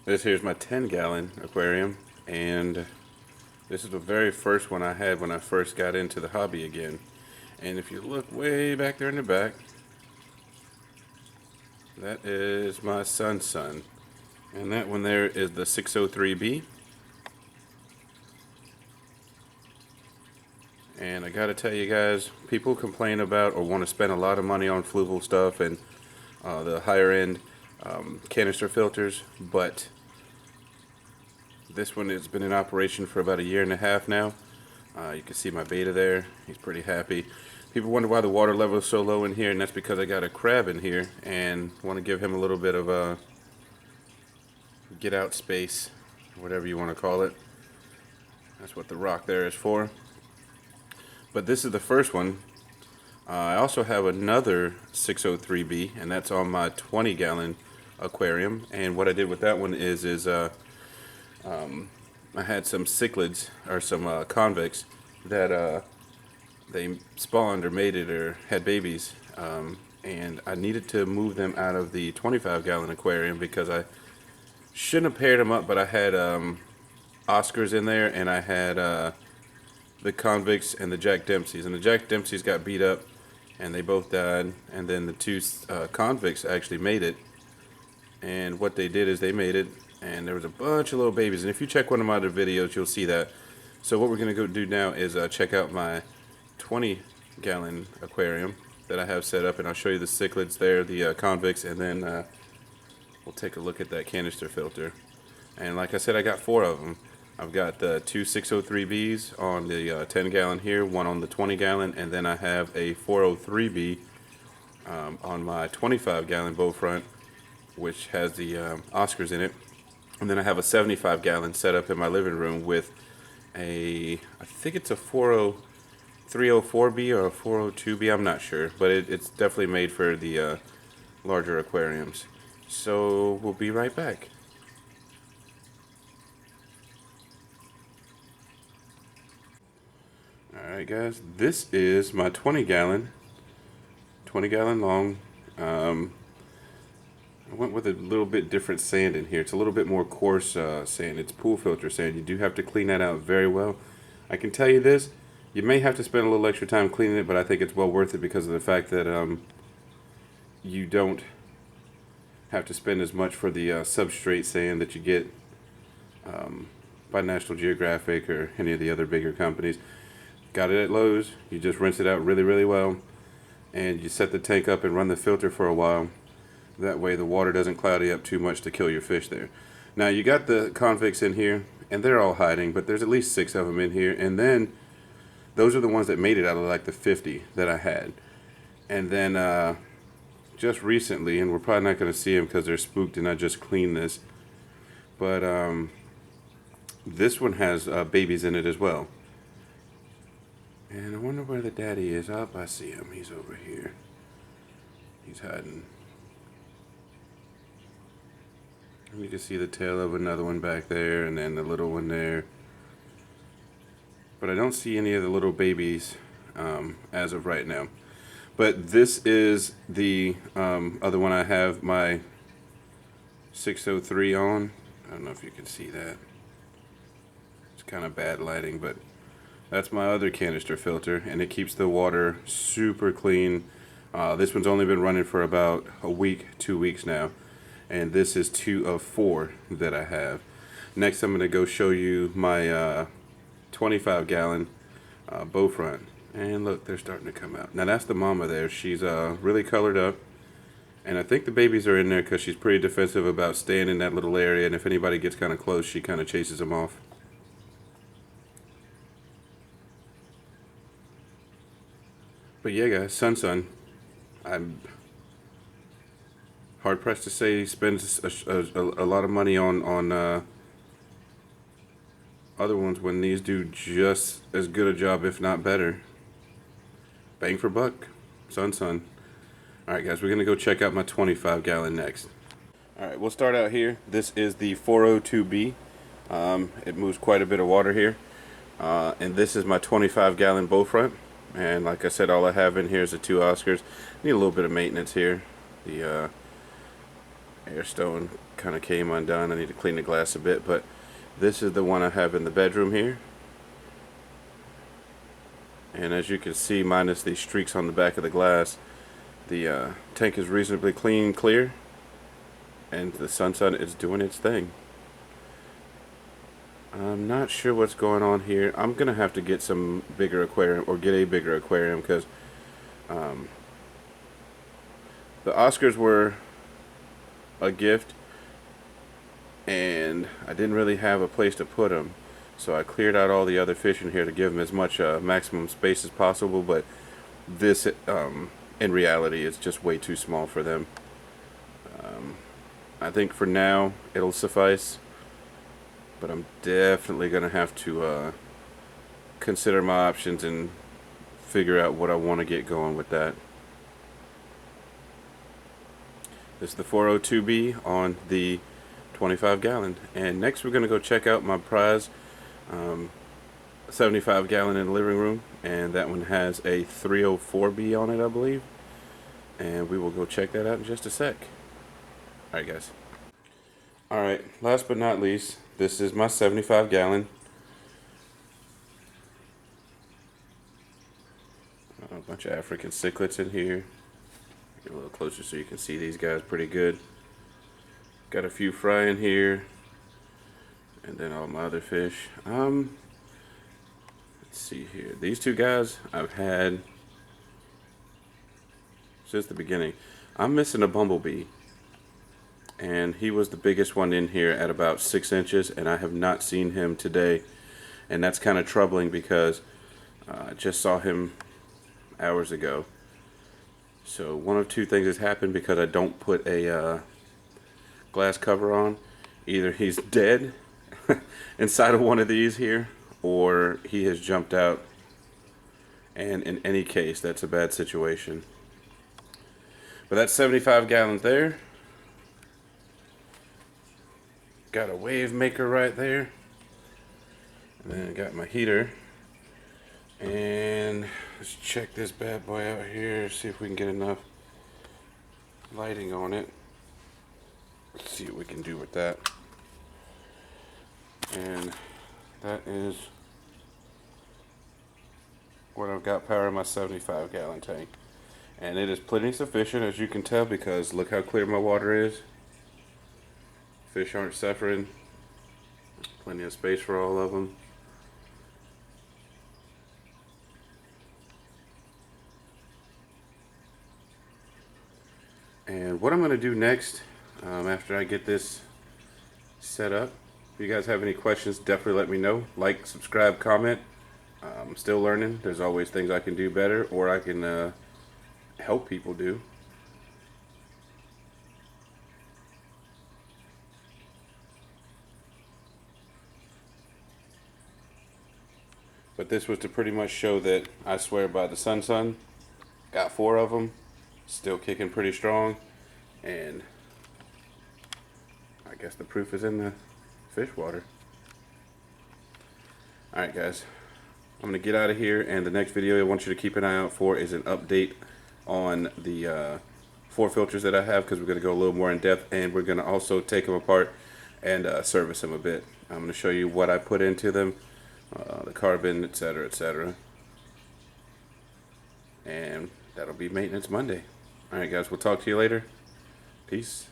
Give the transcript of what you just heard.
This here's my 10-gallon aquarium, and this is the very first one I had when I first got into the hobby again. And if you look way back there in the back, that is my SunSun. And that one there is the 603B. And I gotta tell you guys, people complain about or want to spend a lot of money on fluval stuff and the higher end canister filters, but this one has been in operation for about 1.5 years now. You can see my beta there. He's pretty happy. People wonder why the water level is so low in here, and that's because I got a crab in here and want to give him a little bit of a get out space, whatever you want to call it. That's what the rock there is for. But this is the first one. I also have another 603B, and that's on my 20-gallon aquarium. And what I did with that one is I had some cichlids, or some convicts, that they spawned or mated or had babies, and I needed to move them out of the 25-gallon aquarium because I shouldn't have paired them up, but I had Oscars in there, and I had the convicts and the Jack Dempseys, and the Jack Dempseys got beat up and they both died, and then the two convicts actually made it. And what they did is they made it, and there was a bunch of little babies, and if you check one of my other videos you'll see that. So what we're going to go do now is check out my 20-gallon aquarium that I have set up, and I'll show you the cichlids there, the convicts, and then we'll take a look at that canister filter. And like I said, I got 4 of them. I've got the 2 603Bs on the 10-gallon here, one on the 20-gallon, and then I have a 403B on my 25-gallon bow front, which has the Oscars in it. And then I have a 75-gallon set up in my living room with I think it's a 304B or a 402B, I'm not sure, but it's definitely made for the larger aquariums. So we'll be right back. Alright guys, this is my 20-gallon long. I went with a little bit different sand in here. It's a little bit more coarse sand. It's pool filter sand. You do have to clean that out very well. I can tell you this, you may have to spend a little extra time cleaning it, but I think it's well worth it because of the fact that you don't have to spend as much for the substrate sand that you get by National Geographic or any of the other bigger companies. Got it at Lowe's. You just rinse it out really, really well, and you set the tank up and run the filter for a while. That way the water doesn't cloudy up too much to kill your fish there. Now you got the convicts in here, and they're all hiding, but there's at least 6 of them in here, and then those are the ones that made it out of like the 50 that I had. And then just recently, and we're probably not going to see them because they're spooked and I just cleaned this, but this one has babies in it as well. And I wonder where the daddy is. Oh, I see him. He's over here. He's hiding. And you can see the tail of another one back there, and then the little one there. But I don't see any of the little babies as of right now. But this is the other one I have my 603 on. I don't know if you can see that. It's kind of bad lighting, but that's my other canister filter, and it keeps the water super clean. This one's only been running for about a week, 2 weeks now, and this is 2 of 4 that I have. Next I'm going to go show you my 25-gallon bow front, and look, they're starting to come out. Now that's the mama there. She's really colored up, and I think the babies are in there because she's pretty defensive about staying in that little area, and if anybody gets kind of close she kind of chases them off. But yeah guys, SunSun, I'm hard pressed to say he spends a lot of money on other ones when these do just as good a job, if not better. Bang for buck, SunSun. Alright guys, we're going to go check out my 25-gallon next. Alright, we'll start out here. This is the 402B. It moves quite a bit of water here. And this is my 25-gallon bow front. And like I said, all I have in here is the 2 Oscars. Need a little bit of maintenance here. The air stone kind of came undone. I need to clean the glass a bit, but this is the one I have in the bedroom here. And as you can see, minus these streaks on the back of the glass, the tank is reasonably clean, clear, and the SunSun is doing its thing. I'm not sure what's going on here. I'm gonna have to get some bigger aquarium, or get a bigger aquarium, because the Oscars were a gift, and I didn't really have a place to put them, so I cleared out all the other fish in here to give them as much maximum space as possible. But this, in reality, is just way too small for them. I think for now it'll suffice, but I'm definitely gonna have to consider my options and figure out what I want to get going with that. This is the 402B on the 25 gallon, and next we're gonna go check out my prize 75 gallon in the living room, and that one has a 304B on it, I believe, and we will go check that out in just a sec. Alright guys. Alright, last but not least, this is my 75 gallon. A bunch of African cichlids in here. Get a little closer so you can see these guys pretty good. Got a few fry in here, and then all my other fish. Let's see here. These two guys I've had since the beginning. I'm missing a bumblebee, and he was the biggest one in here at about 6 inches, and I have not seen him today, and that's kind of troubling because I just saw him hours ago. So one of two things has happened because I don't put a glass cover on. Either he's dead inside of one of these here, or he has jumped out, and in any case that's a bad situation. But that's 75 gallons there. Got a wave maker right there, and then I got my heater. And let's check this bad boy out here, see if we can get enough lighting on it. Let's see what we can do with that. And that is what I've got powering my 75 gallon tank, and it is plenty sufficient, as you can tell, because look how clear my water is. Fish aren't suffering. Plenty of space for all of them. And what I'm going to do next, after I get this set up, if you guys have any questions, definitely let me know. Like, subscribe, comment. I'm still learning. There's always things I can do better, or I can help people do. But this was to pretty much show that I swear by the SunSun. Got 4 of them, still kicking pretty strong, and I guess the proof is in the fish water. Alright guys, I'm going to get out of here, and the next video I want you to keep an eye out for is an update on the 4 filters that I have, because we're going to go a little more in depth, and we're going to also take them apart and service them a bit. I'm going to show you what I put into them, the carbon, etc., etc. And that'll be Maintenance Monday. Alright guys, we'll talk to you later. Peace.